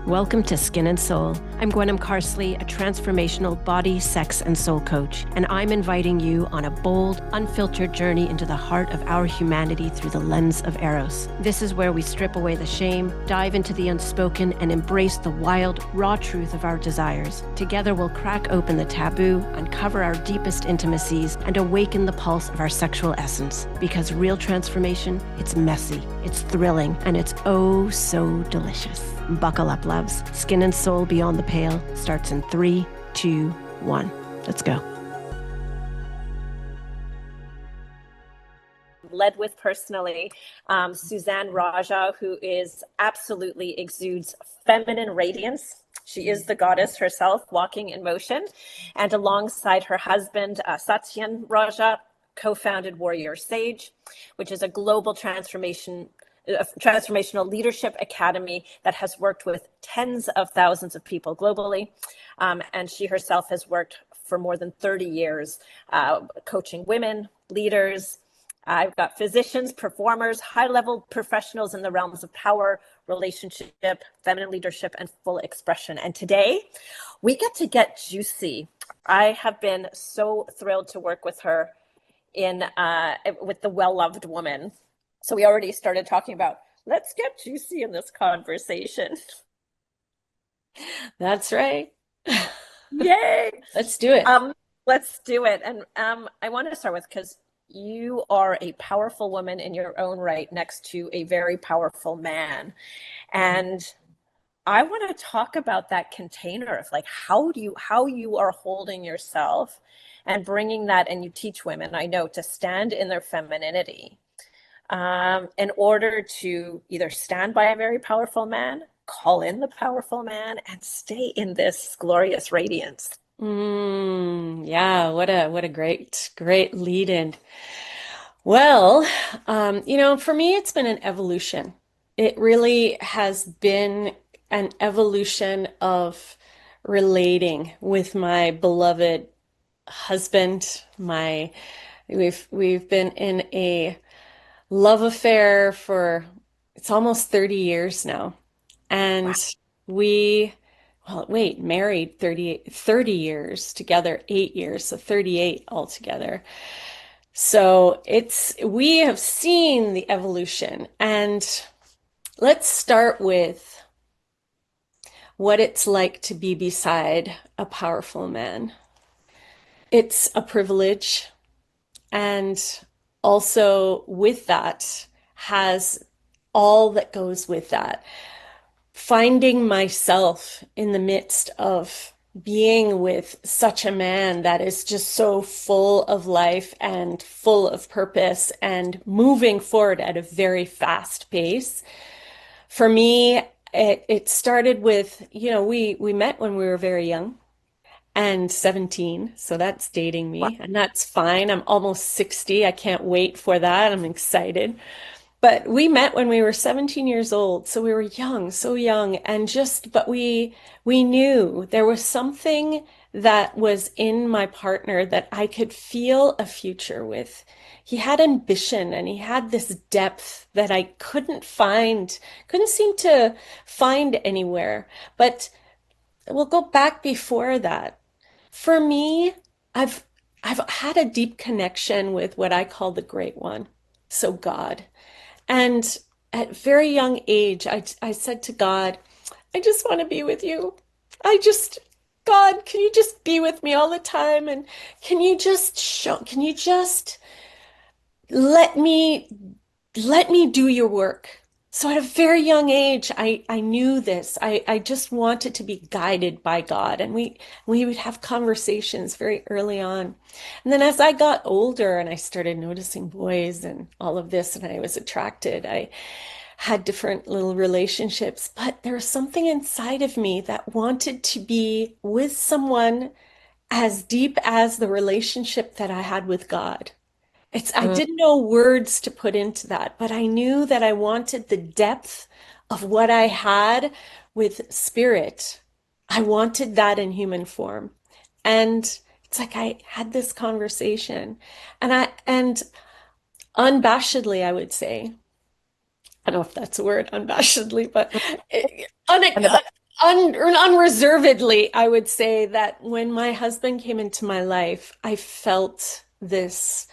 Welcome to Skin and Soul. I'm Gwenem Carsley, a transformational body, sex, and soul coach, and I'm inviting you on a bold, unfiltered journey into the heart of our humanity through the lens of Eros. This is where we strip away the shame, dive into the unspoken, and embrace the wild, raw truth of our desires. Together, we'll crack open the taboo, uncover our deepest intimacies, and awaken the pulse of our sexual essence. Because real transformation, it's messy, it's thrilling, and it's oh so delicious. Buckle up, loves. Skin and Soul Beyond the Pale starts in 3, 2, 1. Let's go. Led with personally, Suzanne Raja, who is absolutely exudes feminine radiance. She is the goddess herself, walking in motion. And alongside her husband, Suzanne Raja, co-founded Warrior Sage, which is a global transformational leadership academy that has worked with tens of thousands of people globally. And she herself has worked for more than 30 years, coaching women, leaders. I've got physicians, performers, high-level professionals in the realms of power, relationship, feminine leadership, and full expression. And today, we get juicy. I have been so thrilled to work with her with the well-loved woman. So we already started talking about, let's get juicy in this conversation. That's right. Yay! Let's do it. Let's do it. And I want to start with, because you are a powerful woman in your own right next to a very powerful man. And I want to talk about that container of like how you are holding yourself and bringing that, and you teach women, I know, to stand in their femininity. In order to either stand by a very powerful man, call in the powerful man, and stay in this glorious radiance. Yeah, what a great lead in. Well, for me, it's been an evolution. It really has been an evolution of relating with my beloved husband. We've been in a love affair for it's almost 30 years now. Wow. And married 30 years together, 8 years, so 38 altogether. So we have seen the evolution. And let's start with what it's like to be beside a powerful man. It's a privilege. And also with that has all that goes with that. Finding myself in the midst of being with such a man that is just so full of life and full of purpose and moving forward at a very fast pace. For me, it started with, we met when we were very young and 17, so that's dating Wow. me, and that's fine. I'm almost 60. I can't wait for that. I'm excited. But we met when we were 17 years old, so we were young, so young, but we knew there was something that was in my partner that I could feel a future with. He had ambition and he had this depth that I couldn't seem to find anywhere. But we'll go back before that. For me, I've I've had a deep connection with what I call the Great One, so God. And at very young age, I said to God, I just want to be with you. God, can you just be with me all the time? And can you just let me, let me do your work? So at a very young age, I knew this. I just wanted to be guided by God. And we would have conversations very early on. And then as I got older and I started noticing boys and all of this, and I was attracted, I had different little relationships, but there was something inside of me that wanted to be with someone as deep as the relationship that I had with God. I Mm. didn't know words to put into that, but I knew that I wanted the depth of what I had with spirit. I wanted that in human form. And it's like I had this conversation and unabashedly, I would say, I don't know if that's a word, unabashedly, but Mm. un And the best. Unreservedly, I would say that when my husband came into my life, I felt this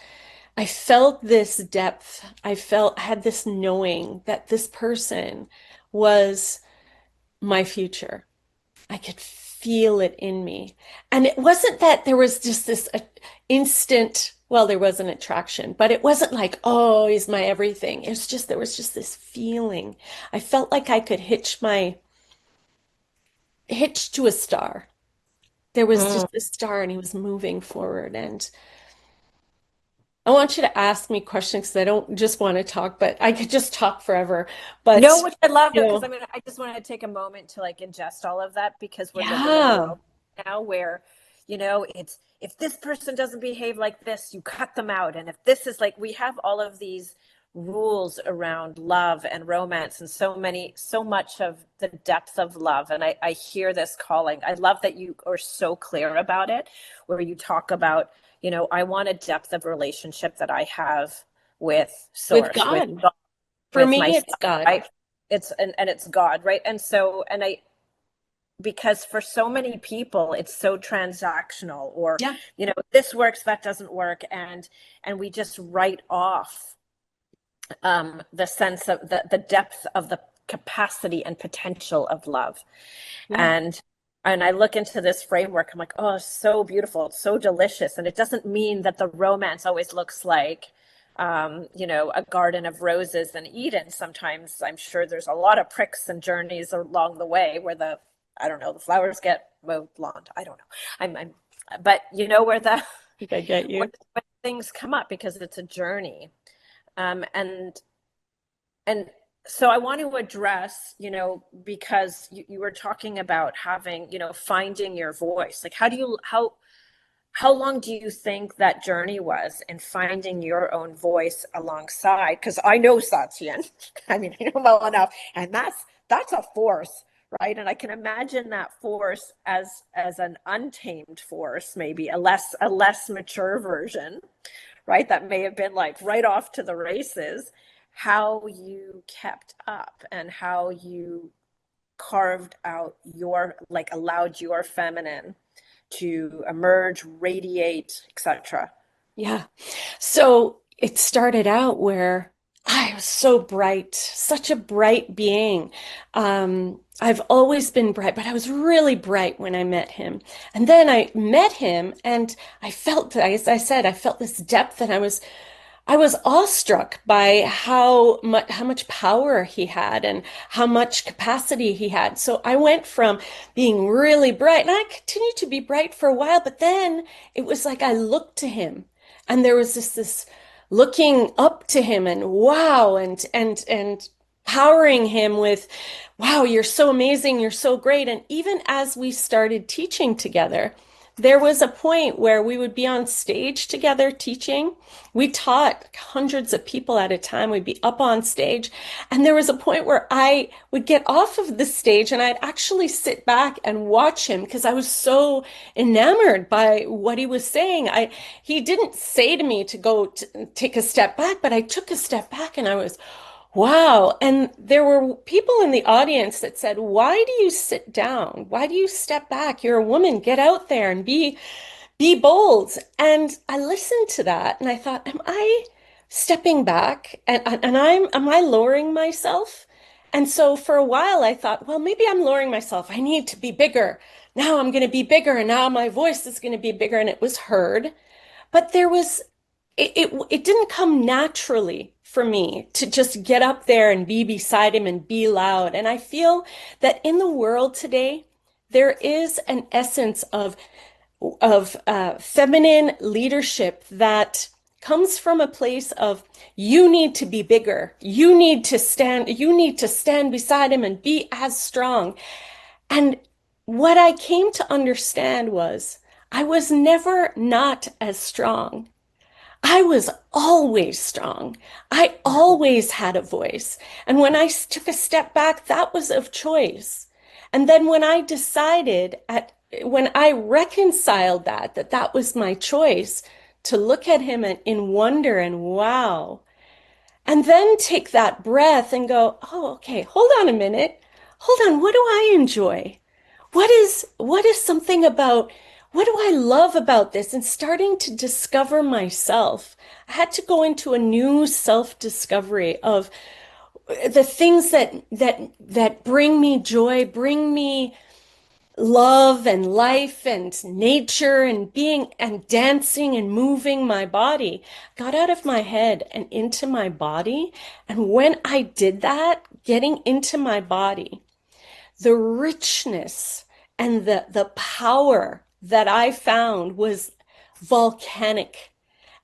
depth. I had this knowing that this person was my future. I could feel it in me. And it wasn't that there was just this instant, well, there was an attraction, but it wasn't like, oh, he's my everything. It was just, there was just this feeling. I felt like I could hitch to a star. There was Mm. just a star and he was moving forward. And I want you to ask me questions because I don't just want to talk, but I could just talk forever. No, But, which I love though, you because know, I just want to take a moment to like ingest all of that because we're living in a yeah, world now where, it's if this person doesn't behave like this, you cut them out. And if this is like, we have all of these rules around love and romance and so much of the depth of love. And I hear this calling. I love that you are so clear about it, where you talk about, I want a depth of relationship that I have with with source, with God. God, For with me, it's myself, God. right? And it's God, right? And so, and I, because for so many people it's so transactional, or Yeah. this works, that doesn't work, and we just write off the sense of the depth of the capacity and potential of love. Yeah. And I look into this framework, I'm like, oh, so beautiful, it's so delicious. And it doesn't mean that the romance always looks like a garden of roses and Eden. Sometimes I'm sure there's a lot of pricks and journeys along the way where I don't know, the flowers get mowed blonde. I don't know. But where the I think I get where, you. where things come up because it's a journey. And so I want to address, because you were talking about having, finding your voice. Like, how long do you think that journey was in finding your own voice alongside? Because I know Satyan, I mean, I know well enough, and that's a force, right? And I can imagine that force as an untamed force, maybe a less mature version, right? That may have been like right off to the races. How you kept up and how you carved out like allowed your feminine to emerge, radiate, etc. Yeah. So it started out where I was so bright, such a bright being. I've always been bright, but I was really bright when I met him. And then I met him and I felt, as I said, I felt this depth and I was awestruck by how much power he had and how much capacity he had. So I went from being really bright, and I continued to be bright for a while, but then it was like I looked to him, and there was this looking up to him, and wow, and powering him with, wow, you're so amazing, you're so great. And even as we started teaching together, there was a point where we would be on stage together teaching. We taught hundreds of people at a time. We'd be up on stage. And there was a point where I would get off of the stage and I'd actually sit back and watch him because I was so enamored by what he was saying. He didn't say to me to go take a step back, but I took a step back and I was, wow. And there were people in the audience that said, why do you sit down? Why do you step back? You're a woman. Get out there and be bold. And I listened to that and I thought, am I stepping back and am I lowering myself? And so for a while I thought, well, maybe I'm lowering myself. I need to be bigger. Now I'm going to be bigger and now my voice is going to be bigger and it was heard. But it didn't come naturally for me to just get up there and be beside him and be loud. And I feel that in the world today, there is an essence of feminine leadership that comes from a place of you need to be bigger. You need to stand beside him and be as strong. And what I came to understand was I was never not as strong. I was always strong. I always had a voice. And when I took a step back, that was of choice. And then when I reconciled that was my choice to look at him in wonder and wow, and then take that breath and go, oh, okay, hold on a minute. hold on, what do I enjoy? What is something about what do I love about this? And starting to discover myself. I had to go into a new self-discovery of the things that bring me joy, bring me love and life and nature and being and dancing and moving my body. Got out of my head and into my body. And when I did that, getting into my body, the richness and the power that I found was volcanic.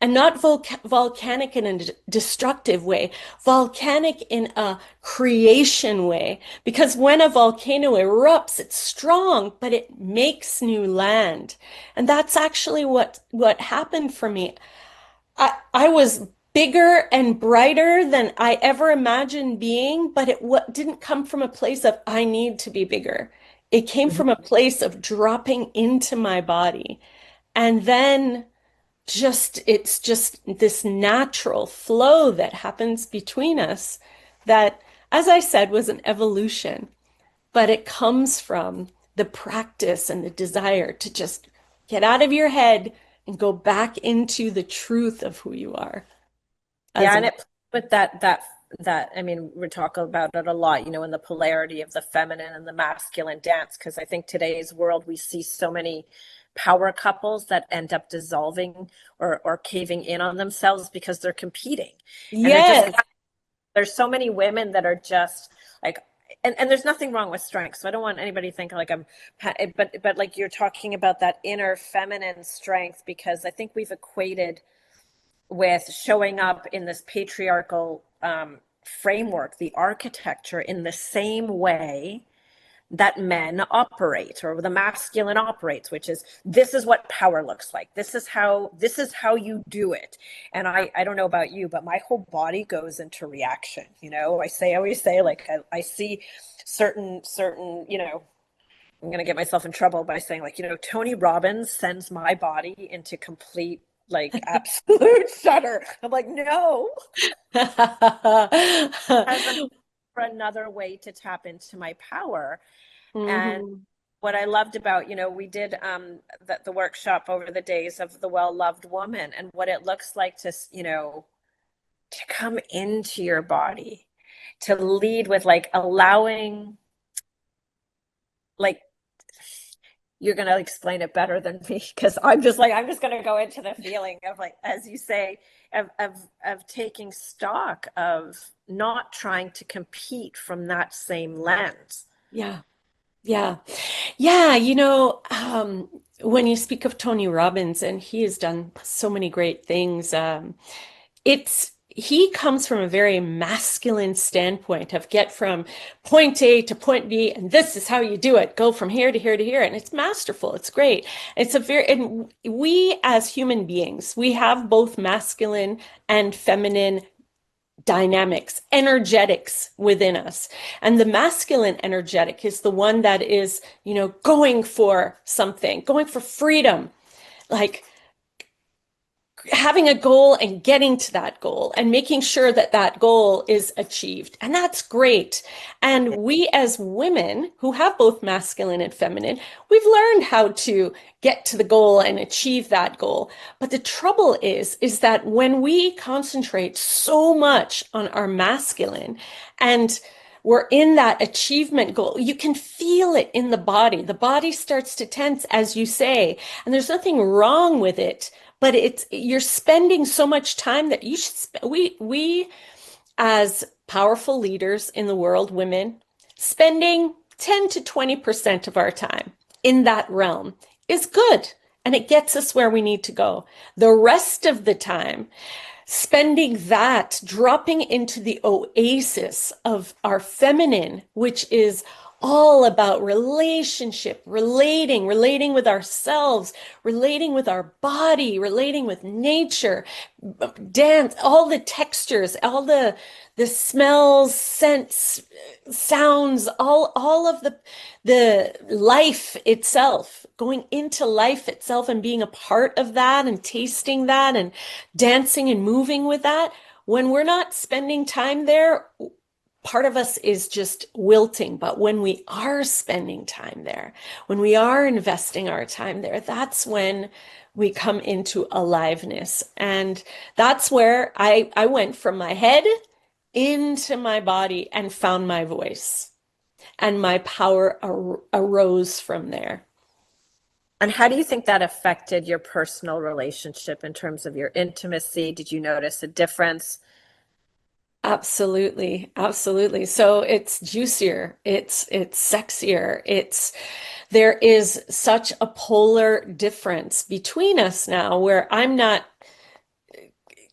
And not volcanic in a destructive way, volcanic in a creation way. Because when a volcano erupts, it's strong, but it makes new land. And that's actually what happened for me. I was bigger and brighter than I ever imagined being, but it didn't come from a place of I need to be bigger. It came Mhm. from a place of dropping into my body. And then it's just this natural flow that happens between us that, as I said, was an evolution, but it comes from the practice and the desire to just get out of your head and go back into the truth of who you are as Yeah, a and it with that I mean, we talk about it a lot, in the polarity of the feminine and the masculine dance, because I think today's world we see so many power couples that end up dissolving or caving in on themselves because they're competing. And they're just yes. there's so many women that are just like and there's nothing wrong with strength. So I don't want anybody to think like but like you're talking about that inner feminine strength because I think we've equated with showing up in this patriarchal framework, the architecture, in the same way that men operate or the masculine operates, which is this is what power looks like. This is how you do it. And I don't know about you, but my whole body goes into reaction. I always say like I see certain I'm going to get myself in trouble by saying like Tony Robbins sends my body into complete like absolute shudder. I'm like, no, as for another way to tap into my power. And Mhm. what I loved about, we did the workshop over the days of the well-loved woman and what it looks like to come into your body, to lead with like allowing, like you're going to explain it better than me because I'm just going to go into the feeling of like, as you say, of taking stock of not trying to compete from that same lens. Yeah. Yeah. Yeah, when you speak of Tony Robbins, and he has done so many great things, he comes from a very masculine standpoint of get from point A to point B, and this is how you do it. Go from here to here to here. And it's masterful. It's great. And we as human beings, we have both masculine and feminine dynamics, energetics within us. And the masculine energetic is the one that is, going for something, going for freedom, like having a goal and getting to that goal and making sure that that goal is achieved. And that's great. And we as women who have both masculine and feminine, we've learned how to get to the goal and achieve that goal. But the trouble is that when we concentrate so much on our masculine and we're in that achievement goal, you can feel it in the body. The body starts to tense, as you say, and there's nothing wrong with it, but you're spending so much time that you should we as powerful leaders in the world, women, spending 10 to 20% of our time in that realm is good, and it gets us where we need to go. The rest of the time, spending that, dropping into the oasis of our feminine, which is all about relationship, relating with ourselves, relating with our body, relating with nature, dance, all the textures, all the smells, scents, sounds, all of the life itself, going into life itself and being a part of that and tasting that and dancing and moving with that. When we're not spending time there, part of us is just wilting. But when we are spending time there, when we are investing our time there, that's when we come into aliveness. And that's where I went from my head into my body and found my voice. And my power arose from there. And how do you think that affected your personal relationship in terms of your intimacy? Did you notice a difference? Absolutely, absolutely. So it's juicier, it's sexier. It's there is such a polar difference between us now where I'm not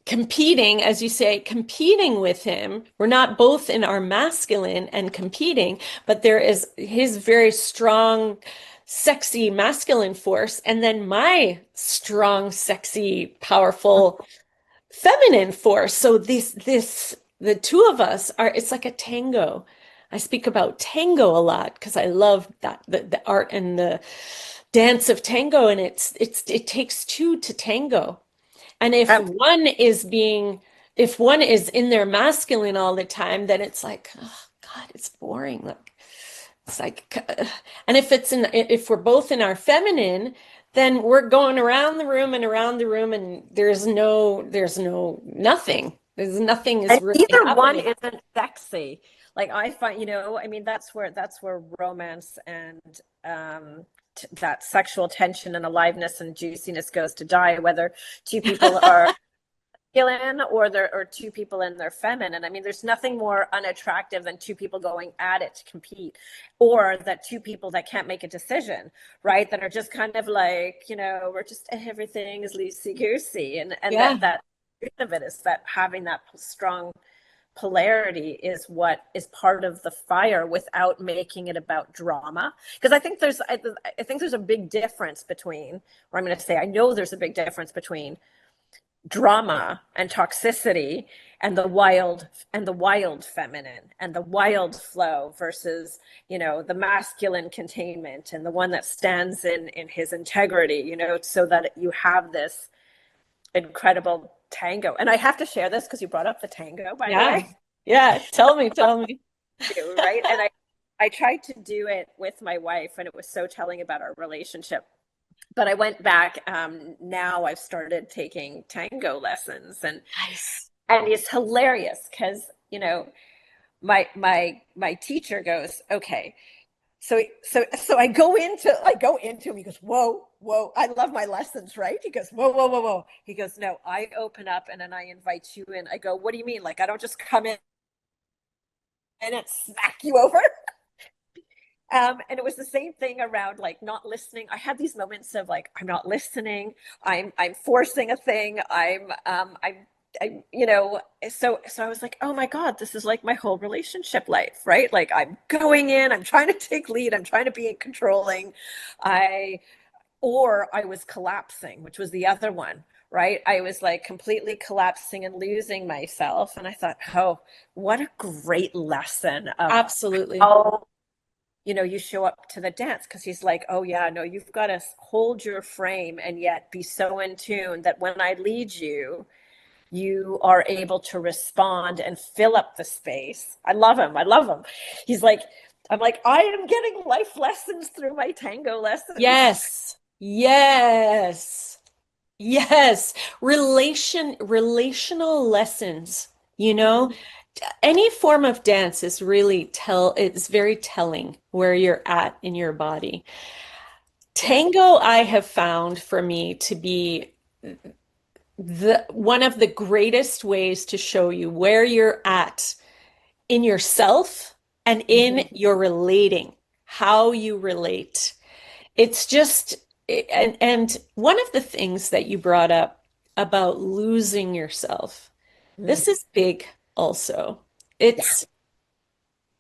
competing, as you say, competing with him. We're not both in our masculine and competing, but there is his very strong, sexy masculine force, and then my strong, sexy, powerful feminine force. So the two of us are, it's like a tango. I speak about tango a lot because I love that the art and the dance of tango, and it takes two to tango. And if one is in their masculine all the time, then it's like, oh God, it's boring. Like it's like, and if we're both in our feminine, then we're going around the room and around the room, and there's no nothing. There's nothing is And really either one happening. isn't sexy. Like I find, I mean, that's where romance and that sexual tension and aliveness and juiciness goes to die, whether two people are masculine or two people in their feminine. I mean, there's nothing more unattractive than two people going at it to compete, or that two people that can't make a decision, right? That are just kind of like, we're just everything is loosey goosey, and Yeah, that of it is that having that strong polarity is what is part of the fire without making it about drama. Because I think there's a big difference between, or I'm going to say I know there's a big difference between drama and toxicity and the wild feminine and the wild flow versus the masculine containment and the one that stands in his integrity, so that you have this incredible tango. And I have to share this because you brought up the tango, by the yeah, way. yeah. Tell me. Right, and I tried to do it with my wife, and it was so telling about our relationship. But I went back. Now I've started taking tango lessons, and Nice. it's hilarious because my teacher goes, okay, so I go into him. He goes, whoa, whoa, I love my lessons, right? He goes, whoa, whoa, whoa, whoa. He goes, no, I open up and then I invite you in. I go, what do you mean? Like I don't just come in and smack you over. And it was the same thing around like not listening. I had these moments of like, I'm not listening. I'm forcing a thing. So I was like, oh my God, this is like my whole relationship life, right? Like I'm going in, I'm trying to take lead, I'm trying to be controlling. I or I was collapsing, which was the other one, right? I was like completely collapsing and losing myself. And I thought, oh, what a great lesson of Absolutely. how you show up to the dance, because he's like, oh yeah, no, you've got to hold your frame and yet be so in tune that when I lead you, you are able to respond and fill up the space. I love him. I love him. He's like, I'm like, I am getting life lessons through my tango lessons. Yes. Yes. Yes. Relational lessons, you know, any form of dance is really it's very telling where you're at in your body. Yeah. Tango, I have found for me to be the one of the greatest ways to show you where you're at in yourself and in Mm-hmm. your relating, how you relate. It's just, and one of the things that you brought up about losing yourself, Mm. this is big also. Yeah. It's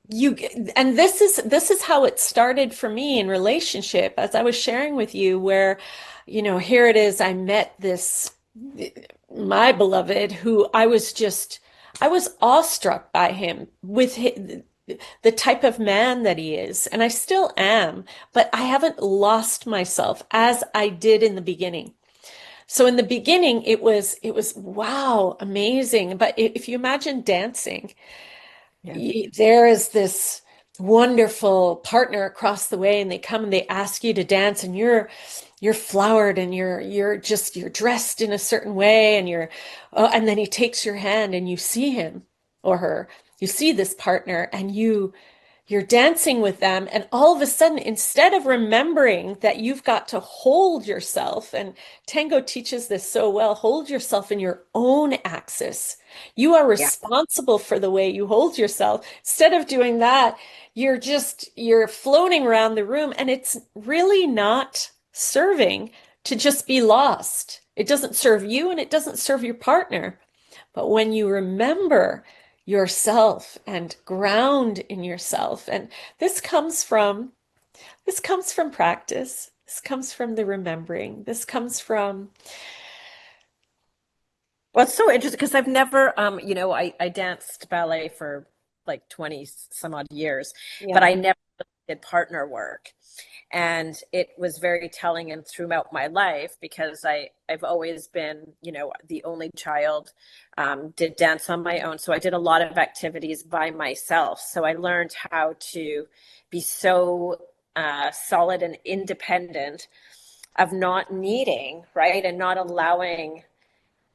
you, and this is how it started for me in relationship, as I was sharing with you, where, here it is, I met this, my beloved, who I was awestruck by him with the type of man that he is, and I still am, but I haven't lost myself as I did in the beginning. So in the beginning, it was wow, amazing. But if you imagine dancing, Yeah. there is this wonderful partner across the way and they come and they ask you to dance and you're flowered and you're dressed in a certain way and you're and then he takes your hand and you see him or her, you see this partner and you're dancing with them, and all of a sudden, instead of remembering that you've got to hold yourself, and Tango teaches this so well, hold yourself in your own axis. You are Yeah. responsible for the way you hold yourself. Instead of doing that, you're floating around the room, and it's really not serving to just be lost. It doesn't serve you and it doesn't serve your partner. But when you remember yourself and ground in yourself, and this comes from this comes from practice. This comes from the remembering. This comes from Well, it's so interesting because I've never, I danced ballet for like 20 some odd years, but yeah, I never did partner work. And it was very telling and throughout my life because I've always been, the only child, did dance on my own. So I did a lot of activities by myself. So I learned how to be so solid and independent of not needing, right, and not allowing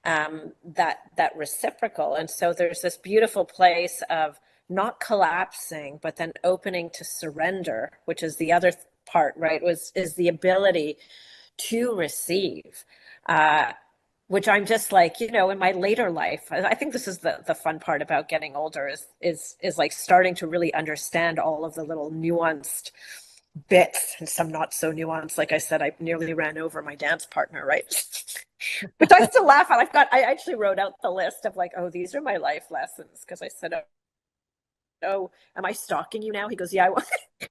that reciprocal. And so there's this beautiful place of not collapsing, but then opening to surrender, which is the other part, right? Is the ability to receive. Which I'm just like, in my later life, I think this is the fun part about getting older is like starting to really understand all of the little nuanced bits and some not so nuanced. Like I said, I nearly ran over my dance partner, right? Which I still laugh at. I actually wrote out the list of like, oh, these are my life lessons because I said, oh, am I stalking you now? He goes, yeah.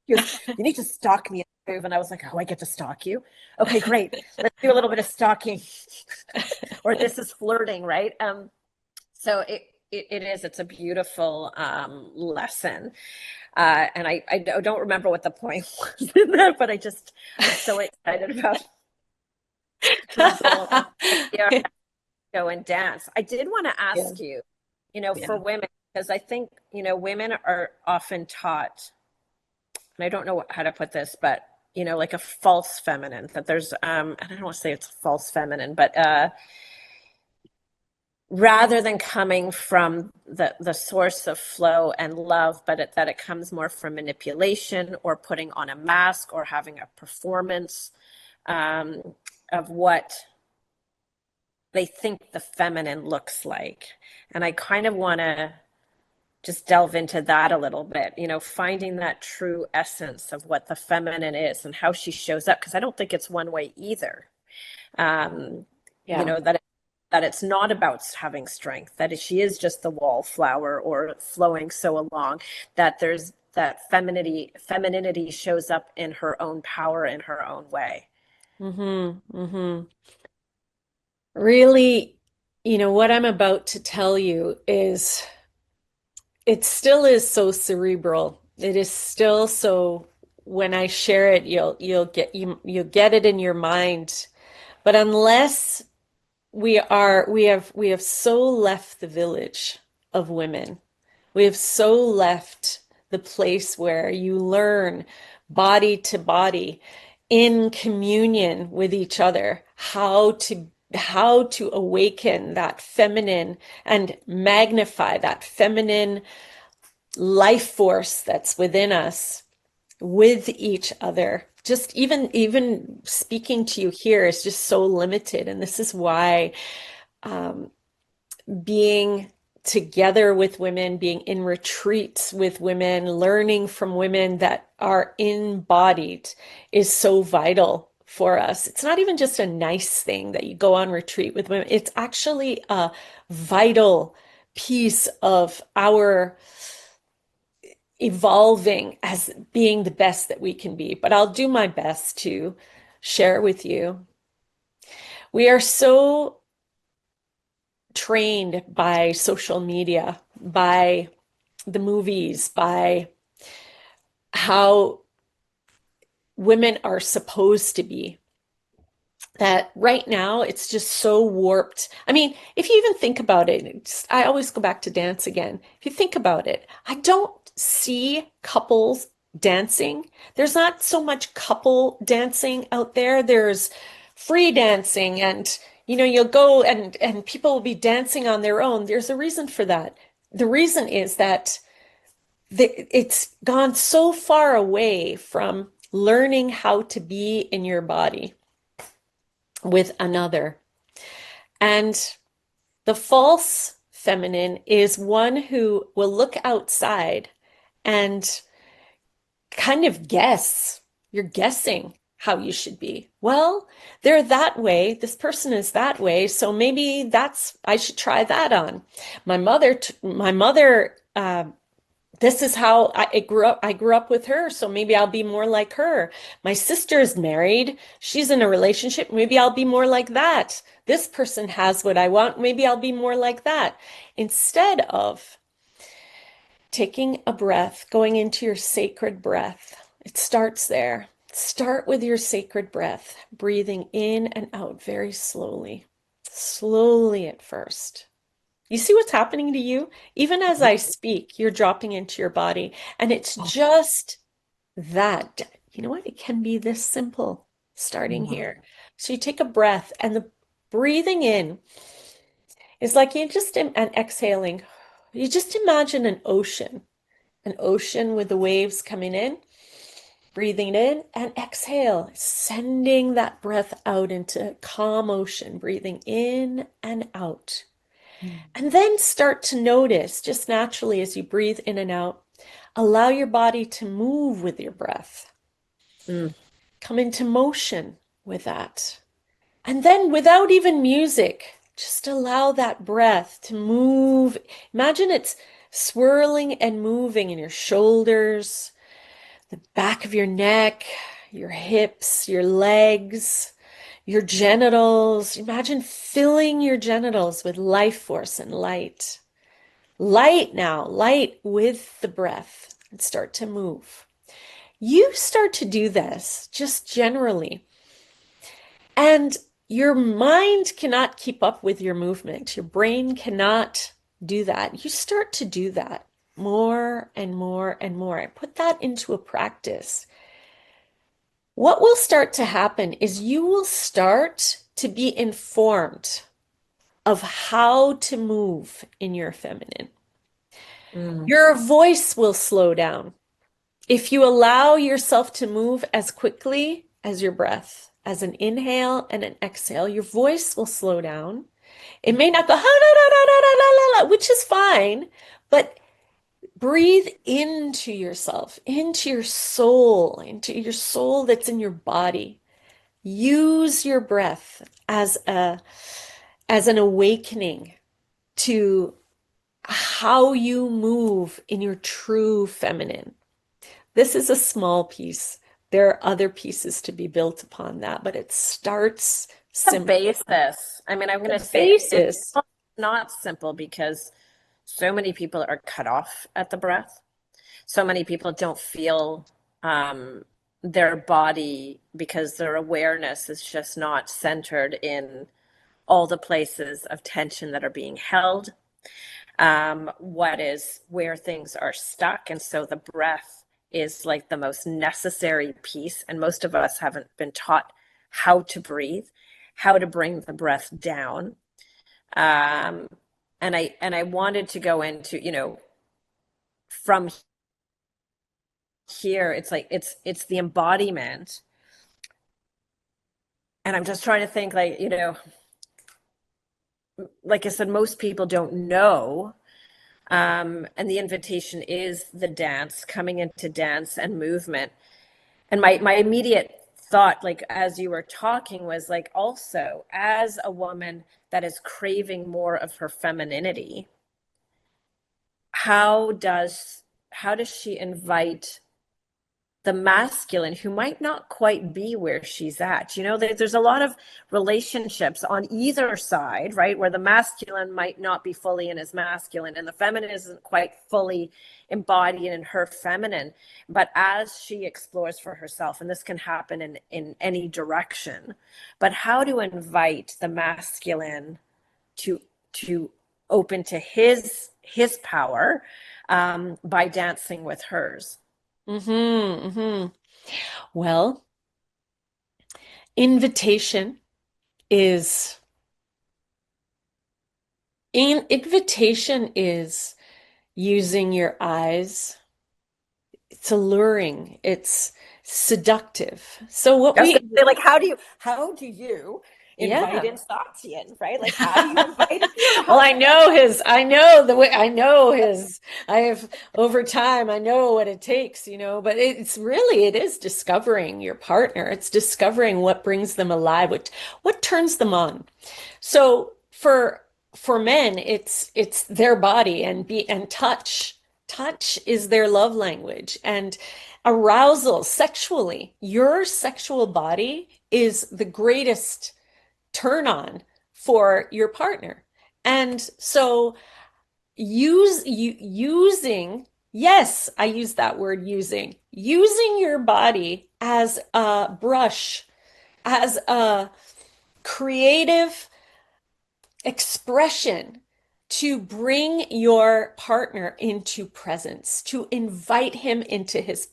He goes, you need to stalk me. And I was like, oh, I get to stalk you. Okay, great. Let's do a little bit of stalking, or this is flirting, right? So it is. It's a beautiful lesson. And I don't remember what the point was in that, but I'm so excited about the whole idea of go and dance. I did want to yeah, ask you, for yeah, women, because I think, women are often taught, and I don't know how to put this, but, like a false feminine, that there's, and I don't want to say it's false feminine, but rather than coming from the source of flow and love, but that it comes more from manipulation or putting on a mask or having a performance um, of what they think the feminine looks like. And I kind of want to just delve into that a little bit, finding that true essence of what the feminine is and how she shows up, because I don't think it's one way either. Um, you yeah. know, that that it's not about having strength, that she is just the wallflower or flowing so along, that there's that femininity shows up in her own power in her own way. Mm-hmm, mm-hmm. Really, what I'm about to tell you is it still is so cerebral. It is still so when I share it, you'll get it in your mind. But unless we have so left the village of women. We have so left the place where you learn body to body in communion with each other how to awaken that feminine and magnify that feminine life force that's within us with each other. Just even speaking to you here is just so limited, and this is why um, being together with women, being in retreats with women, learning from women that are embodied is so vital for us. It's not even just a nice thing that you go on retreat with women, it's actually a vital piece of our evolving as being the best that we can be. But I'll do my best to share with you. We are so trained by social media, by the movies, by how women are supposed to be. that right now it's just so warped. I mean, if you even think about it, I always go back to dance again. If you think about it, I don't see couples dancing. There's not so much couple dancing out there. There's free dancing and you'll go and people will be dancing on their own. There's a reason for that. The reason is that it's gone so far away from learning how to be in your body with another. And the false feminine is one who will look outside and kind of guess. You're guessing how you should be. Well, they're that way. This person is that way. So maybe I should try that on. My mother, this is how I grew up. I grew up with her, so maybe I'll be more like her. My sister's married. She's in a relationship. Maybe I'll be more like that. This person has what I want. Maybe I'll be more like that. Instead of taking a breath, going into your sacred breath, it starts there. Start with your sacred breath, breathing in and out very slowly, slowly at first. You see what's happening to you? Even as I speak, you're dropping into your body. And it's just that. You know what? It can be this simple starting here. So you take a breath, and the breathing in is like you just, and exhaling. You just imagine an ocean with the waves coming in, breathing in and exhale, sending that breath out into calm ocean, breathing in and out. And then start to notice just naturally as you breathe in and out, allow your body to move with your breath. Mm. Come into motion with that. And then without even music, just allow that breath to move. Imagine it's swirling and moving in your shoulders, the back of your neck, your hips, your legs, your genitals. Imagine filling your genitals with life force and light. Light now, light with the breath, and start to move. You start to do this just generally, and your mind cannot keep up with your movement. Your brain cannot do that. You start to do that more and more and more. I put that into a practice. What will start to happen is you will start to be informed of how to move in your feminine. Mm. Your voice will slow down. If you allow yourself to move as quickly as your breath, as an inhale and an exhale, your voice will slow down. It may not go, which is fine, but breathe into yourself, into your soul that's in your body. Use your breath as an awakening to how you move in your true feminine. This is a small piece. There are other pieces to be built upon that, but it starts The simple. basis. I mean, I'm going to The say it's basis. not simple because so many people are cut off at the breath. So many people don't feel their body because their awareness is just not centered in all the places of tension that are being held, what is where things are stuck. And so the breath is like the most necessary piece. And most of us haven't been taught how to breathe, how to bring the breath down. Um, and I wanted to go into, from here, it's like it's the embodiment. And I'm just trying to think like, like I said, most people don't know. And the invitation is the dance, coming into dance and movement. And my immediate thought, like as you were talking, was like also as a woman that is craving more of her femininity, how does how does she invite the masculine who might not quite be where she's at. There's a lot of relationships on either side, right? Where the masculine might not be fully in his masculine and the feminine isn't quite fully embodied in her feminine. But as she explores for herself, and this can happen in any direction, but how to invite the masculine to open to his power by dancing with hers. Mm-hmm, mm-hmm. Well, invitation is invitation is using your eyes. It's alluring. It's seductive. So what I was we, going to say, like, how do you invite yeah. in Satyan, right? Like, how do you invite a Well, funeral? I know the way, I know his, I have over time, I know what it takes, but it is discovering your partner. It's discovering what brings them alive, what turns them on. So for men, it's their body and touch. Touch is their love language and arousal sexually. Your sexual body is the greatest turn on for your partner. And so using, yes, I use that word using your body as a brush, as a creative expression to bring your partner into presence, to invite him into his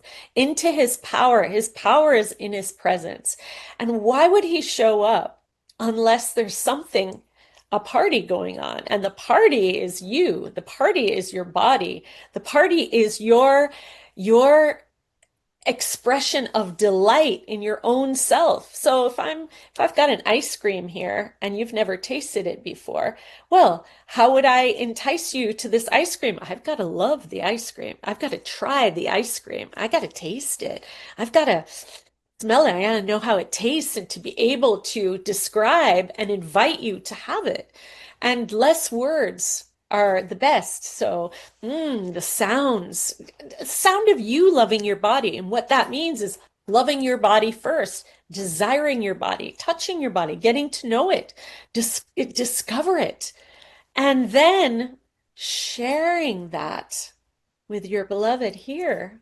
power. His power is in his presence. And why would he show up unless there's something, a party going on? And the party is you. The party is your body. The party is your expression of delight in your own self. So if I've got an ice cream here and you've never tasted it before, well, how would I entice you to this ice cream? I've got to love the ice cream. I've got to try the ice cream. I got to taste it. I've got to smell it. I got to know how it tastes and to be able to describe and invite you to have it. And less words are the best. So, the sound of you loving your body. And what that means is loving your body first, desiring your body, touching your body, getting to know it, discover it, and then sharing that with your beloved here.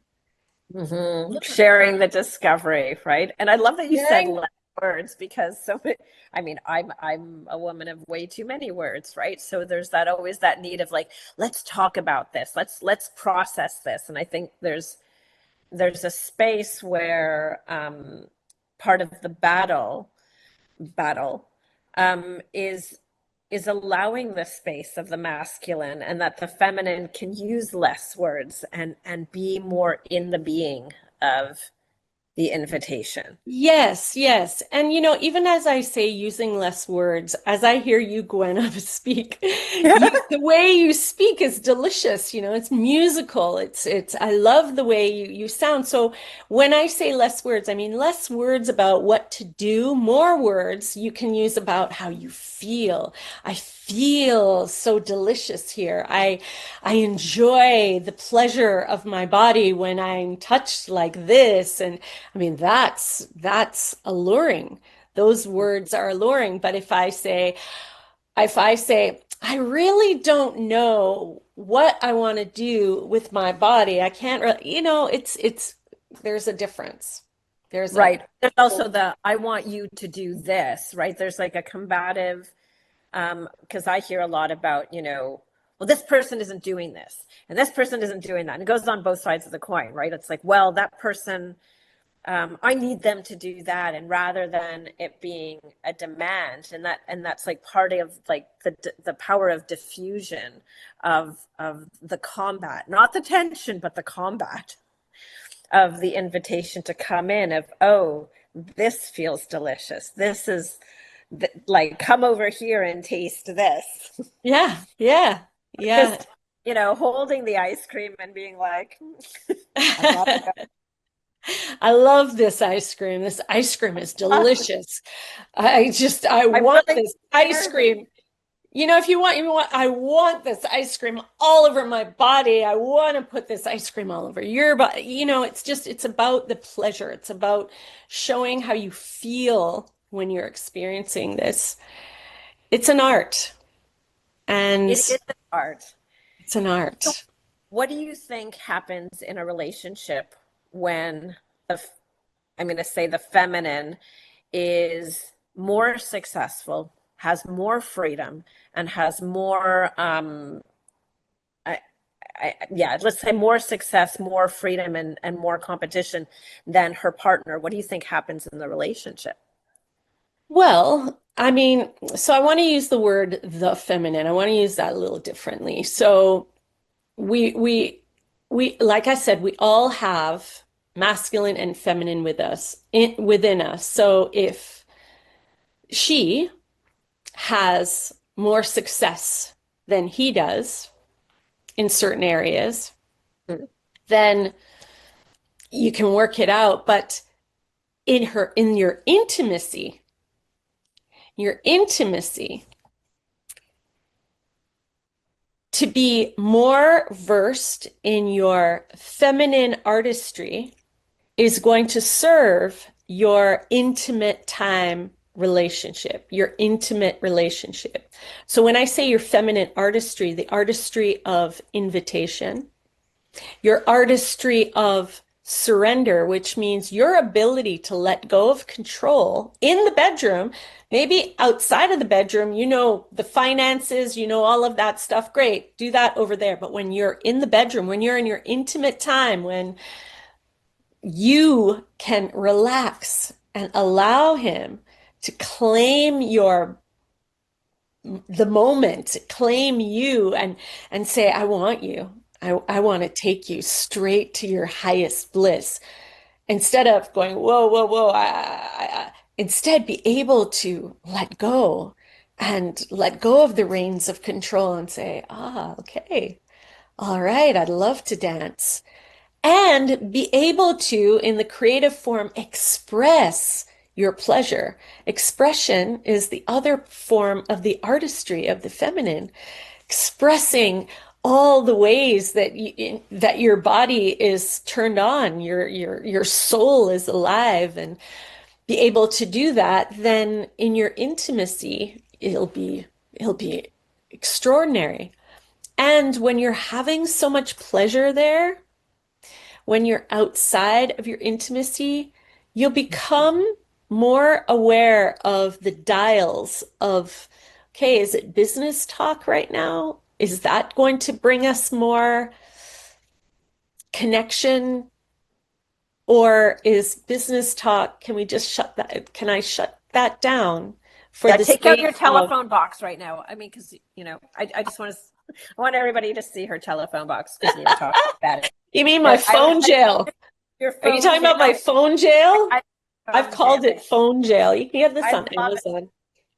Sharing the discovery, right? And I love that you said Sharing. less words because I mean, I'm a woman of way too many words, right? So there's that always that need of like, let's talk about this, let's process this. And I think there's a space where part of the battle is allowing the space of the masculine and that the feminine can use less words and be more in the being of the invitation. Yes, yes. And even as I say using less words, as I hear you, Gwen, speak, the way you speak is delicious. It's musical. I love the way you sound. So when I say less words, I mean less words about what to do, more words you can use about how you feel. I feel so delicious here. I enjoy the pleasure of my body when I'm touched like this. And I mean, that's alluring. Those words are alluring. But if I say, I really don't know what I want to do with my body, I can't really, there's a difference. There's a, Right. There's also the I want you to do this, right? There's like a combative, because I hear a lot about, well, this person isn't doing this and this person isn't doing that. And it goes on both sides of the coin, right? It's like, well, that person, I need them to do that. And rather than it being a demand, and that's like part of like the power of diffusion of the combat, not the tension, but the combat of the invitation to come in of, oh, this feels delicious. This is like, come over here and taste this. yeah, yeah, yeah. Just, holding the ice cream and being like, I gotta go. I love this ice cream. This ice cream is delicious. I I'm want willing to this ice share this. cream. if I want this ice cream all over my body. I want to put this ice cream all over your body. It's about the pleasure. It's about showing how you feel when you're experiencing this. It's an art, and It is an art. it's an So art. what do you think happens in a relationship when I'm going to say the feminine is more successful, has more freedom, and has more, I, yeah, let's say more success, more freedom, and more competition than her partner? What do you think happens in the relationship? Well, I mean, so I want to use the word the feminine. I want to use that a little differently. So we we like I said, we all have masculine and feminine within us. So if she has more success than he does in certain areas, Mm. then you can work it out. But in your intimacy, to be more versed in your feminine artistry is going to serve your intimate time relationship, your intimate relationship. So when I say your feminine artistry, the artistry of invitation, your artistry of surrender, which means your ability to let go of control in the bedroom, maybe outside of the bedroom, the finances, all of that stuff. Great, do that over there. But when you're in the bedroom, when you're in your intimate time, when you can relax and allow him to claim the moment, claim you and say, I want you. I want to take you straight to your highest bliss. Instead of going, whoa, whoa, whoa, instead be able to let go of the reins of control and say, okay, all right, I'd love to dance. And be able to, in the creative form, express your pleasure. Expression is the other form of the artistry of the feminine, expressing all the ways that your body is turned on, your soul is alive, and be able to do that. Then in your intimacy, it'll be extraordinary. And when you're having so much pleasure there, when you're outside of your intimacy, you'll become more aware of the dials of, okay, is it business talk right now? Is that going to bring us more connection? Or is business talk, can I shut that down for Yeah, the take out sake your of, telephone box right now. I mean, because I just want to, I want everybody to see her telephone box because we were talking about it. you mean my But phone jail? your Are you phone talking about my jail. phone jail? I I've phone called jail. it phone jail. You can get this I on love it. Amazon.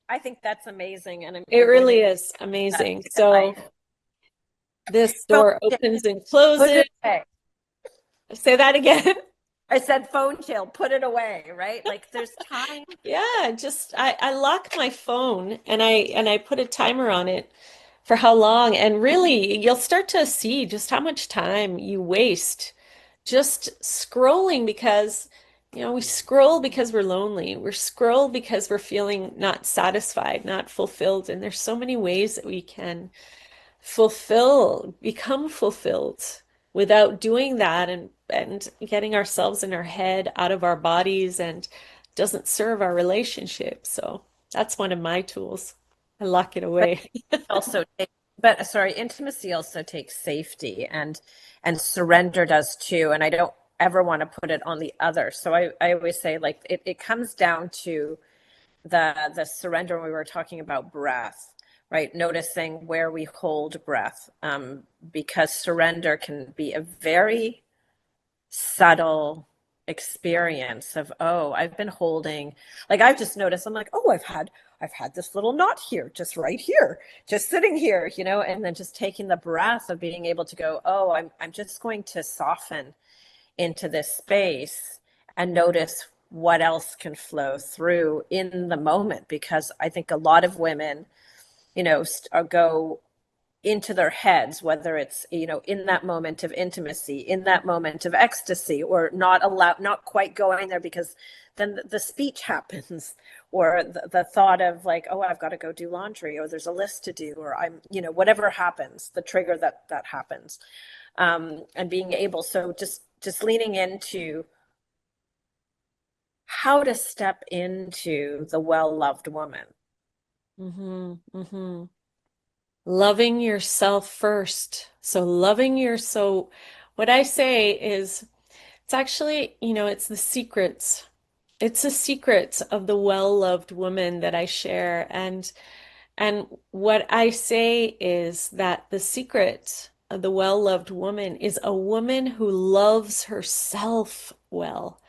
I think that's amazing, and It you're going to really is that amazing. to So life. this Phone door jail. opens and Put closes. it away. Say that again. I said phone jail. Put it away. Right? Like there's time. Yeah, just I lock my phone and I put a timer on it for how long. And really, you'll start to see just how much time you waste just scrolling because, we scroll because we're lonely. We're scroll because we're feeling not satisfied, not fulfilled. And there's so many ways that we can become fulfilled without doing that and getting ourselves in our head out of our bodies and doesn't serve our relationship. So that's one of my tools. I lock it But away. also, but sorry, intimacy also takes safety, and surrender does too. And I don't ever want to put it on the other. So I always say like it comes down to the surrender when we were talking about breath, right? Noticing where we hold breath, because surrender can be a very subtle experience of, oh, I've been holding, like I've just noticed, I'm like, oh, I've had this little knot here, just right here, just sitting here, and then just taking the breath of being able to go, oh, I'm just going to soften into this space and notice what else can flow through in the moment. Because I think a lot of women go into their heads, whether it's, in that moment of intimacy, in that moment of ecstasy, or not quite going there because then the speech happens, or the thought of like, oh, I've got to go do laundry, or there's a list to do, or whatever happens, the trigger that happens. And being able, so just leaning into how to step into the well-loved woman. Mm-hmm, mm-hmm. Loving yourself first. So what I say is it's actually, it's the secrets. It's the secrets of the well-loved woman that I share. And what I say is that the secret of the well-loved woman is a woman who loves herself well,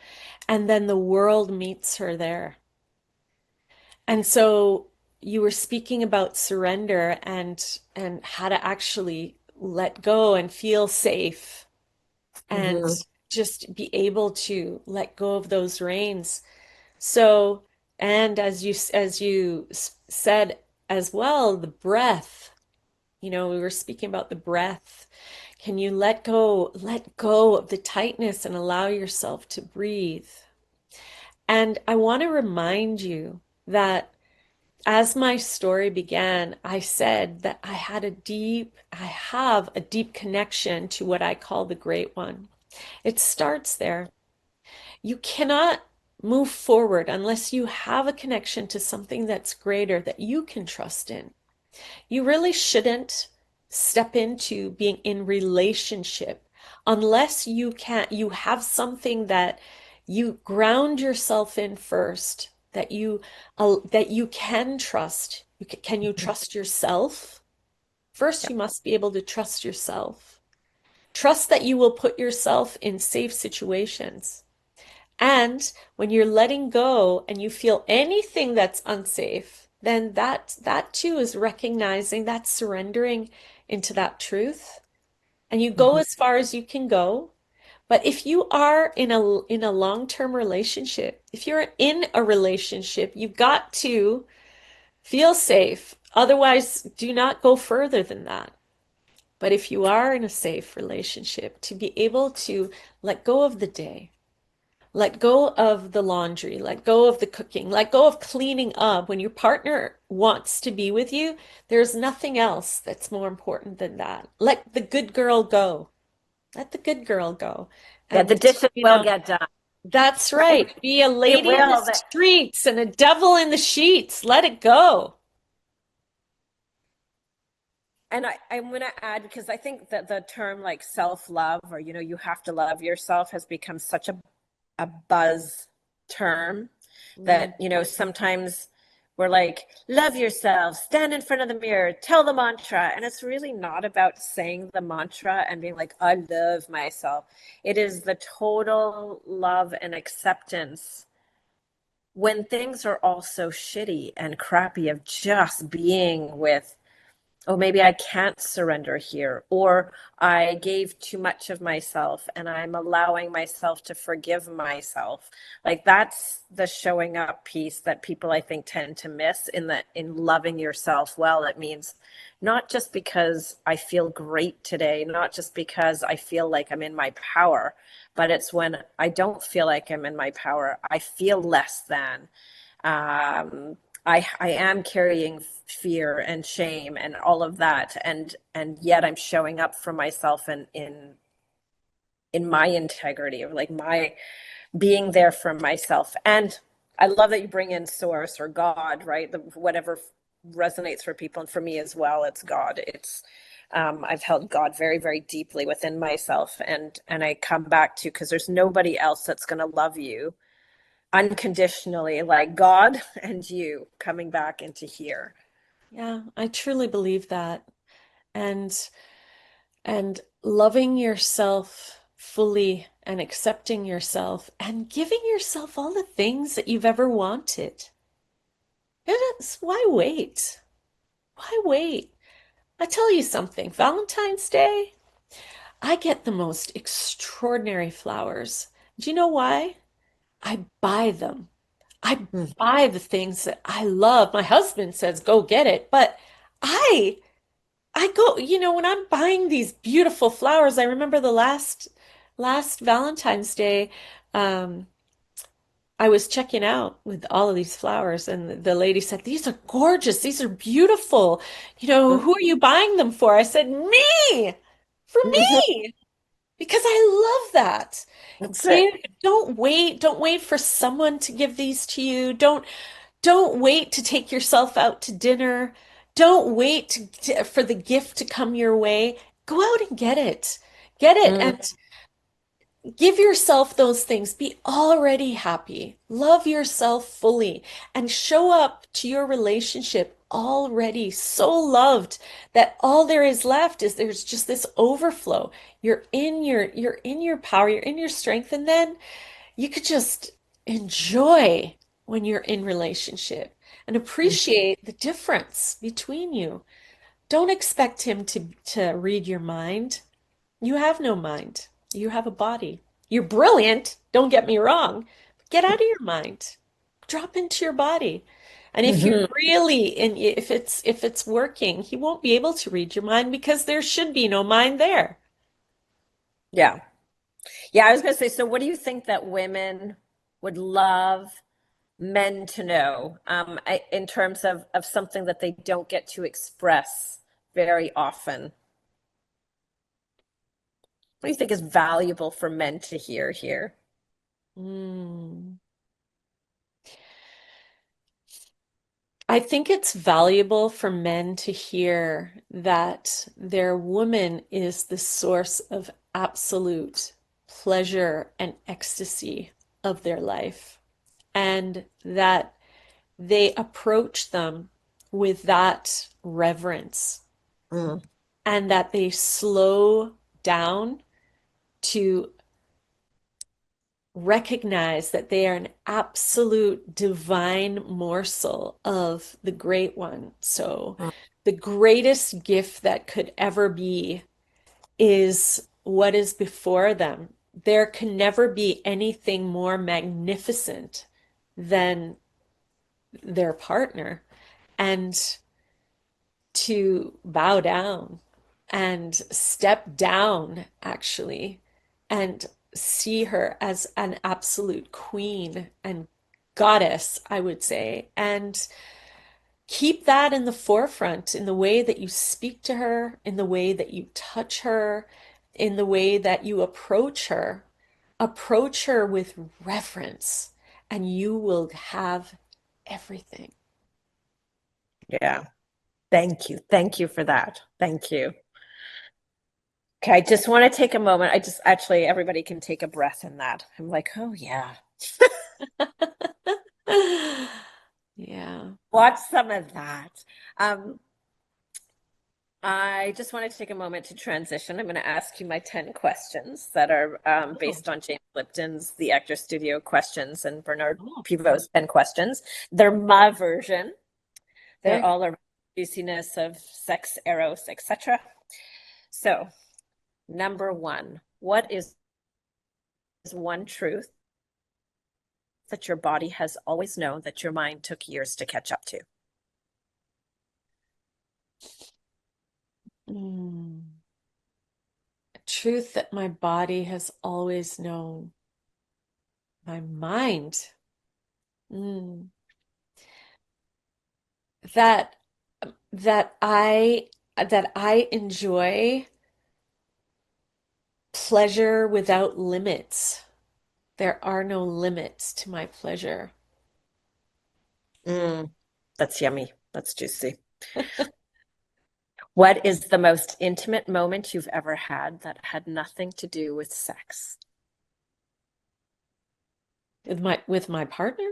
and then the world meets her there. And so you were speaking about surrender and how to actually let go and feel safe and Mm-hmm. just be able to let go of those reins. So, and as you said as well, the breath, we were speaking about the breath. Can you let go of the tightness and allow yourself to breathe? And I want to remind you that as my story began, I said that I have a deep connection to what I call the Great One. It starts there. You cannot move forward unless you have a connection to something that's greater that you can trust in. You really shouldn't step into being in relationship unless you have something that you ground yourself in first, that you can trust. Can you trust yourself? First, you must be able to trust yourself. Trust that you will put yourself in safe situations. And when you're letting go and you feel anything that's unsafe, then that too is recognizing, that's surrendering into that truth. And you go Mm-hmm. as far as you can go. But if you are in a long-term relationship, if you're in a relationship, you've got to feel safe. Otherwise, do not go further than that. But if you are in a safe relationship, to be able to let go of the day, let go of the laundry, let go of the cooking, let go of cleaning up. When your partner wants to be with you, there's nothing else that's more important than that. Let the good girl go. Let the good girl go. Yeah, the And, dishes will get done. that's Right? right. Be a They lady in the will. streets and a devil in the sheets. Let it go. And I'm going to add, because I think that the term like self-love, or, you have to love yourself, has become such a buzz term Mm, that, sometimes we're like, love yourself, stand in front of the mirror, tell the mantra. And it's really not about saying the mantra and being like, I love myself. It is the total love and acceptance when things are all so shitty and crappy, of just being with, oh, maybe I can't surrender here, or I gave too much of myself and I'm allowing myself to forgive myself. Like, that's the showing up piece that people, I think, tend to miss in loving yourself well. It means not just because I feel great today, not just because I feel like I'm in my power, but it's when I don't feel like I'm in my power, I feel less than. Um, I am carrying fear and shame and all of that, and yet I'm showing up for myself and in my integrity, or like my being there for myself. And I love that you bring in source or God, right? Whatever resonates for people, and for me as well, it's God. It's I've held God very, very deeply within myself, and I come back to, because there's nobody else that's going to love you unconditionally like God, and you coming back into here. yeah, I truly believe that. And and loving yourself fully and accepting yourself and giving yourself all the things that you've ever wanted. Why wait? Why wait? I tell you something, Valentine's Day, I get the most extraordinary flowers. Do you know why? I buy them. I Mm. buy the things that I love. My husband says, go get it, but I I go, when I'm buying these beautiful flowers, I remember the last Valentine's Day, um, I was checking out with all of these flowers, and the lady said, "These are gorgeous. These are beautiful. Who are you buying them for?" I said, "Me, for Mhm. me." Because I love that. That's it. Don't wait for someone to give these to you. Don't wait to take yourself out to dinner. Don't wait for the gift to come your way. Go out and get it. Get it Mm. and give yourself those things. Be already happy. Love yourself fully and show up to your relationship already so loved that all there is left is there's just this overflow. You're in your power, you're in your strength, and then you could just enjoy when you're in relationship and appreciate the difference between you. Don't expect him to read your mind. You have no mind. You have a body. You're brilliant, don't get me wrong. But get out of your mind. Drop into your body. And if you're Mhm. really in if it's working, he won't be able to read your mind because there should be no mind there. Yeah. Yeah, I was going to say, so what do you think that women would love men to know in terms of something that they don't get to express very often? What do you think is valuable for men to hear here? Mm. I think it's valuable for men to hear that their woman is the source of absolute pleasure and ecstasy of their life, and that they approach them with that reverence, Mm. and that they slow down to recognize that they are an absolute divine morsel of the Great One. So, the greatest gift that could ever be is what is before them. There can never be anything more magnificent than their partner. And to bow down and step down, actually, and see her as an absolute queen and goddess, I would say, and keep that in the forefront in the way that you speak to her, in the way that you touch her, in the way that you approach her. Approach her with reverence, and you will have everything. Yeah. Thank you. Thank you for that. Thank you. Okay, I just want to take a moment. I just actually, everybody can take a breath in that. I'm like, oh, yeah. Yeah. Watch some of that. Um, I just want to take a moment to transition. I'm going to ask you my 10 questions that are Oh, based on James Lipton's The Actor Studio questions and Bernard oh, Pivot's 10 questions. They're my version. They're okay. all around juiciness of sex, eros, etc. So, number one, what is one truth that your body has always known that your mind took years to catch up to? Mm. A truth that my body has always known. My mind. Mm. That that I enjoy pleasure without limits. There are no limits to my pleasure. Mm, that's yummy. That's juicy. What is the most intimate moment you've ever had that had nothing to do with sex? With my partner?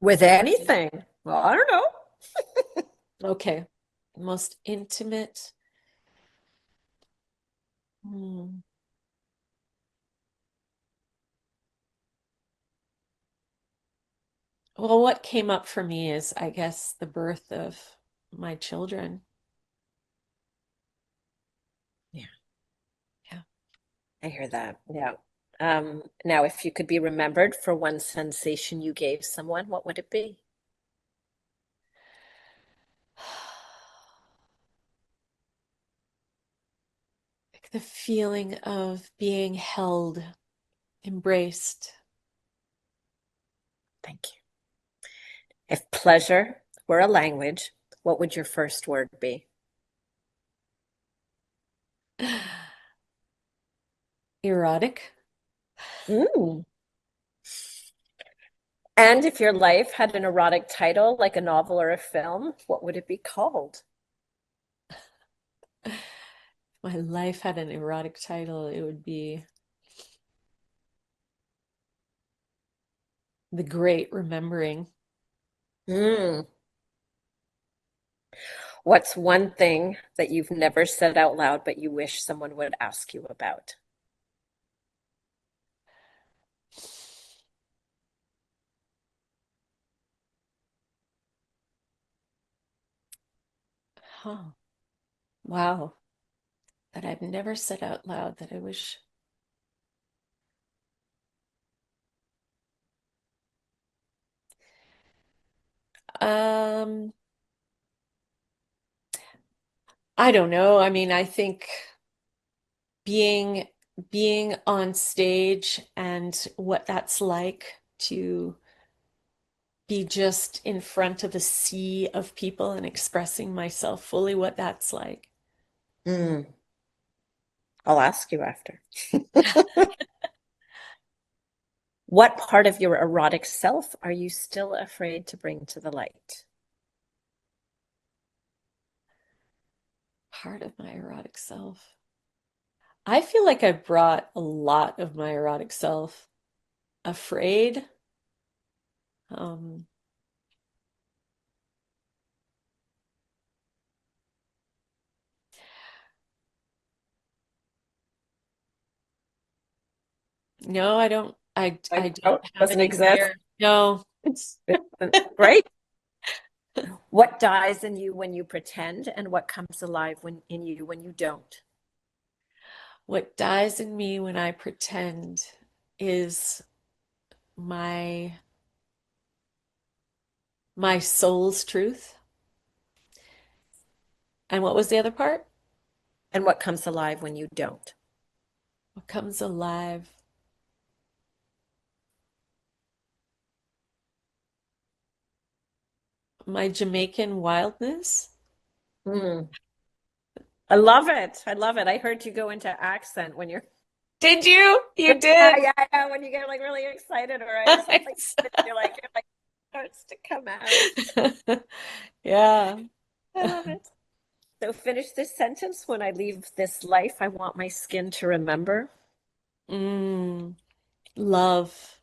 With anything? Well, I don't know. Okay. Most intimate. Hmm. Well, what came up for me is, I guess, the birth of my children. Yeah, Yeah. I hear that. Yeah. Now, if you could be remembered for one sensation you gave someone, what would it be? The feeling of being held, embraced. Thank you. If pleasure were a language, what would your first word be? Erotic. Mm. And if your life had an erotic title, like a novel or a film, what would it be called? My life had an erotic title, it would be The Great Remembering. Mm. What's one thing that you've never said out loud, but you wish someone would ask you about? Huh. Wow. That I've never said out loud that I wish. Um, I don't know. I mean, I think being being on stage and what that's like to be just in front of a sea of people and expressing myself fully, what that's like. Mm. I'll ask you after. What part of your erotic self are you still afraid to bring to the light? Part of my erotic self. I feel like I brought a lot of my erotic self. Afraid. Um, no, I don't. I Like, don't oh, have doesn't any exist. fear. No. It's Great. What dies in you when you pretend, and what comes alive in you when you don't? what dies in me when I pretend is my my soul's truth. And what was the other part? And what comes alive when you don't? What comes alive? My Jamaican wildness. Mm. I love it. I love it. I heard you go into accent when you're Did you? You yeah, did. yeah, when you get like really excited or something, you're like starts to come out. Yeah. I love it. So finish this sentence. When I leave this life, I want my skin to remember. Mm, love.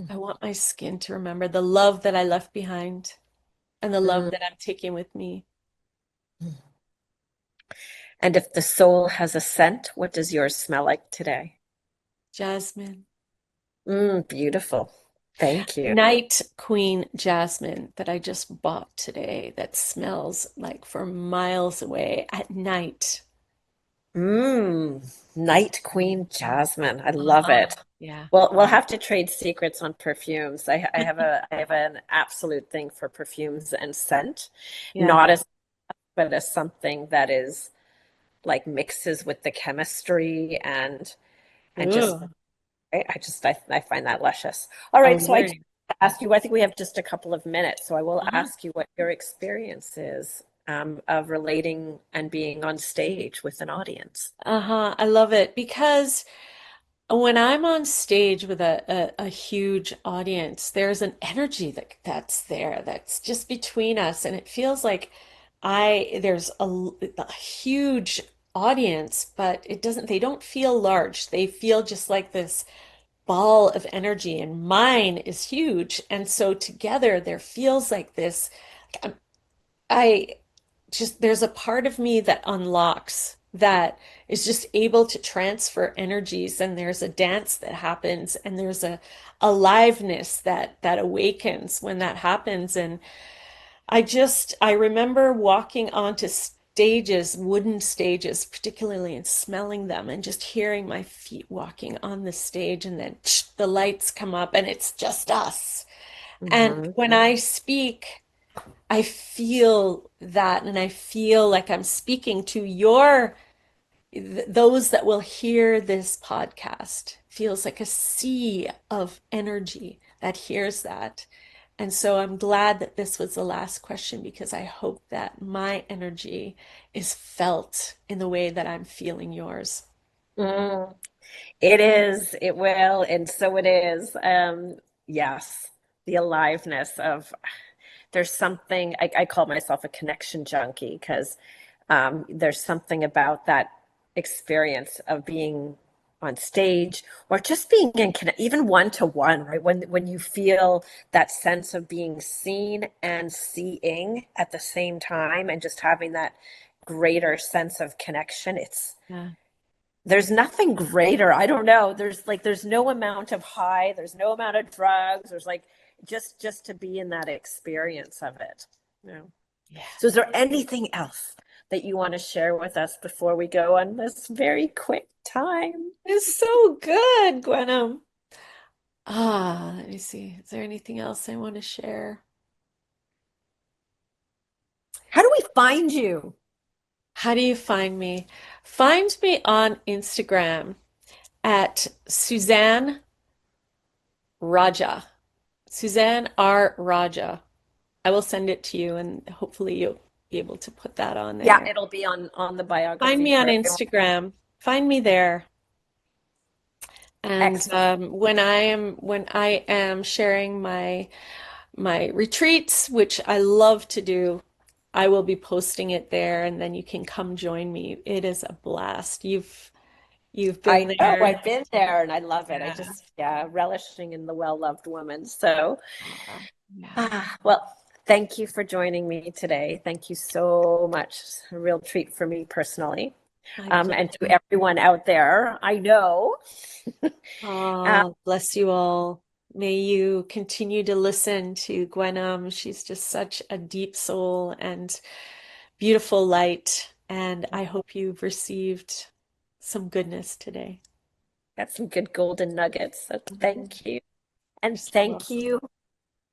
I want my skin to remember the love that I left behind and the love Mm. that I'm taking with me. And if the soul has a scent, what does yours smell like today? Jasmine. Beautiful. Thank you. Night Queen jasmine that I just bought today that smells like for miles away at night. Night Queen Jasmine. I love Uh-huh. it. Yeah. Well, we'll have to trade secrets on perfumes. I have an absolute thing for perfumes and scent, Yeah. not as but as something that is like mixes with the chemistry and just Ooh, I find that luscious. All right, I'm so I do learning. ask you. I think we have just a couple of minutes, so I will Uh-huh. ask you what your experience is of relating and being on stage with an audience. Uh-huh. I love it because when I'm on stage with a huge audience, there's an energy that's there that's just between us, and it feels like there's a huge audience, but it doesn't, they don't feel large. They feel just like this ball of energy, and mine is huge. And so together there feels like this. I just, there's a part of me that unlocks that is just able to transfer energies, and there's a dance that happens, and there's a aliveness that awakens when that happens. And I remember walking onto stages, wooden stages particularly, and smelling them and just hearing my feet walking on the stage, and then the lights come up and it's just us. And Mhm. when I speak, I feel that, and I feel like I'm speaking to your those that will hear this podcast feels like a sea of energy that hears that. And so I'm glad that this was the last question because I hope that my energy is felt in the way that I'm feeling yours. Mm, it is, it will, and so it is. Yes, the aliveness of there's something I call myself a connection junkie because there's something about that experience of being on stage or just being in even one to one, right? When you feel that sense of being seen and seeing at the same time and just having that greater sense of connection, it's Yeah. there's nothing greater. I don't know. There's no amount of high, there's no amount of drugs. There's like just to be in that experience of it. Yeah. Yeah. So is there anything else that you want to share with us before we go on this very quick time? It's so good, Gwenam. Let me see. Is there anything else I want to share? How do we find you? How do you find me? Find me on Instagram at Suzanne Raja. Suzanne R. Raja. I will send it to you and hopefully you'll be able to put that on Yeah, there. it'll be on the Find biography me on for everyone. Instagram. Find me there. And Excellent. when I am sharing my retreats, which I love to do, I will be posting it there and then you can come join me. It is a blast. You've been I know there. I've been there and I love it. I Yeah. just, yeah, relishing in the well-loved woman. So, Yeah. well, thank you for joining me today. Thank you so much. A real treat for me personally. My And to pleasure. everyone out there, I know. uh, Oh, bless you all. May you continue to listen to Gwenam. She's just such a deep soul and beautiful light. And I hope you've received some goodness today. got some good golden nuggets. So Mhm. thank you. You're And so thank welcome. you.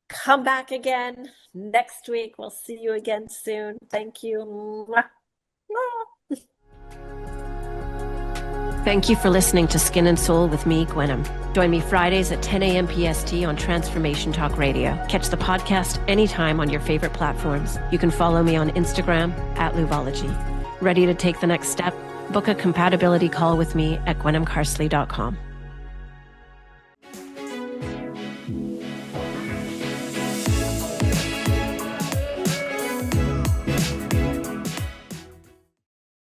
Come back again next week. We'll see you again soon. Thank you. Mwah. Mwah. Thank you for listening to Skin and Soul with me, Gwenam. Join me Fridays at 10 a.m. PST on Transformation Talk Radio. Catch the podcast anytime on your favorite platforms. You can follow me on Instagram at Luvology. Ready to take the next step? Book a compatibility call with me at gwenamcarsley.com.